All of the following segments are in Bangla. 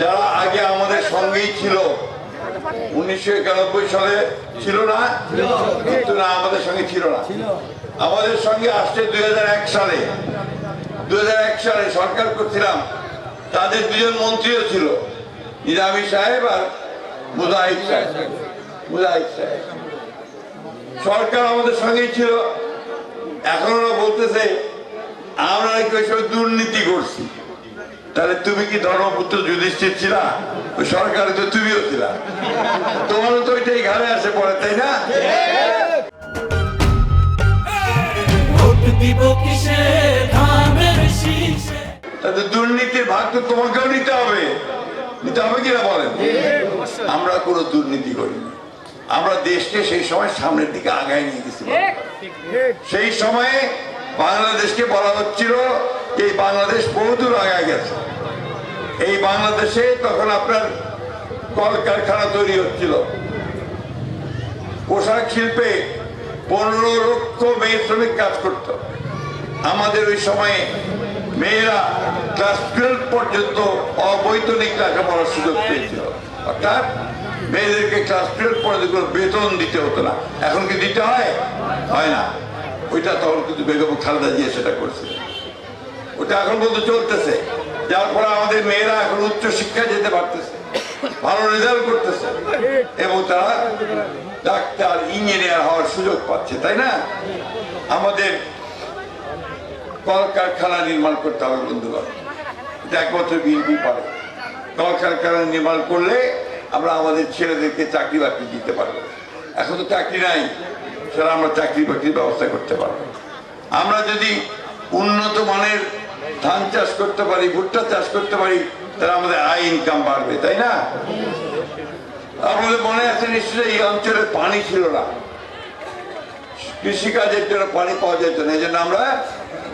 যারা আগে আমাদের সঙ্গেই ছিল 1991 সালে ছিল না, কিন্তু না আমাদের সঙ্গে ছিল না, আমাদের সঙ্গে আসছে 2001 সালে। 2001 সালে সরকার করছিলাম, তাদের দুজন মন্ত্রীও ছিল, নিজামী সাহেব আর মুজাহিদ সাহেব। সরকার আমাদের সঙ্গেই ছিল। এখন ওরা বলতেছে আমরা নাকি ওই সময় দুর্নীতি করছি। তাহলে তুমি কি ধর্মপুত্র যুধিষ্ঠির ছিলা? ওই সরকারে তো তুমিও ছিলা, তোমারও তো ওইটাই ঘাড়ে আসে পড়ে, তাই না? তাদের দুর্নীতির ভাগ তো তোমাকেও নিতে হবে কিনা বলেন? আমরা কোনো দুর্নীতি করিনি। আমরা দেশকে সেই সময় সামনের দিকে আগায় নিয়ে গেছি। সেই সময়ে বাংলাদেশকে বলা হচ্ছিল এই বাংলাদেশ বহুদূর আগায় গেছে। এই বাংলাদেশে তখন আপনার কলকারখানা তৈরি হচ্ছিল, পোশাক শিল্পে 15 লক্ষ মেয়ে শ্রমিক কাজ করত। আমাদের ওই সময়ে মেয়েরা ক্লাস 12 পর্যন্ত অবৈতনিক লেখাপড়ার সুযোগ পেয়েছিল, অর্থাৎ মেয়েদেরকে ক্লাস 12 পর্যন্ত বেতন দিতে হতো না। এখন কি দিতে হয়? হয় না। ওইটা তখন কিন্তু বেগম খালেদা জিয়া সেটা করছে, ওটা এখন পর্যন্ত চলতেছে। যার ফলে আমাদের মেয়েরা এখন উচ্চ শিক্ষায় যেতে পারতেছে, ভালো রেজাল্ট করতেছে এবং তারা ডাক্তার ইঞ্জিনিয়ার হওয়ার সুযোগ পাচ্ছে, তাই না? আমাদের কলকারখানা নির্মাণ করতে হবে বন্ধুগণ, এটা একমাত্র বিএনপি পারে। কলকারখানা নির্মাণ করলে আমরা আমাদের ছেলেদেরকে চাকরি বাকরি দিতে পারবো। এখন তো চাকরি নাই, সেটা আমরা চাকরি বাকরির ব্যবস্থা করতে পারবো। আমরা যদি উন্নত মানের ধান চাষ করতে পারি, ভুট্টা চাষ করতে পারি, তাহলে আমাদের আয় ইনকাম বাড়বে, তাই না? আপনাদের মনে আছে নিশ্চয়ই এই অঞ্চলে পানি ছিল না, কৃষিকাজের জন্য পানি পাওয়া যেত না। এই জন্য আমরা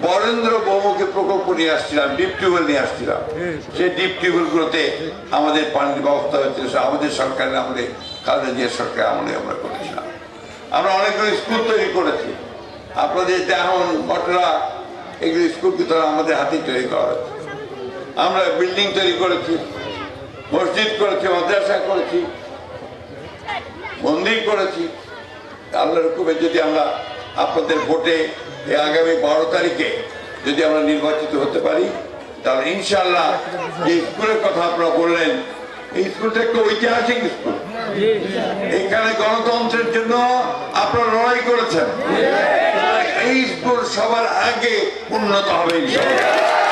বরেন্দ্র বহুমুখী প্রকল্প নিয়ে আসছিলাম, ডিপ টিউবওয়েল নিয়ে আসছিলাম। সেই ডিপ টিউবওয়েল গুলোতে আমাদের পানির ব্যবস্থা হয়েছিল, আমাদের সরকারের আমলে, খালেদা জিয়ার সরকার আমলে আমরা করেছিলাম। আমরা অনেকগুলো স্কুল তৈরি করেছি, আপনাদের যেমন ঘটনা, এগুলো স্কুল কিন্তু আমাদের হাতে তৈরি করা হয়েছে। আমরা বিল্ডিং তৈরি করেছি, মসজিদ করেছি, মাদ্রাসা করেছি, মন্দির করেছি। আল্লাহর হুকুমে যদি আমরা আপনাদের ভোটে এই আগামী 12 তারিখে যদি আমরা নির্বাচিত হতে পারি, তাহলে ইনশাআল্লাহ যে স্কুলের কথা আপনারা বললেন, এই স্কুলটা একটা ঐতিহাসিক স্কুল। এখানে গণতন্ত্রের জন্য আপনারা লড়াই করেছেন। এই স্কুল সবার আগে উন্নত হবে ইনশাআল্লাহ।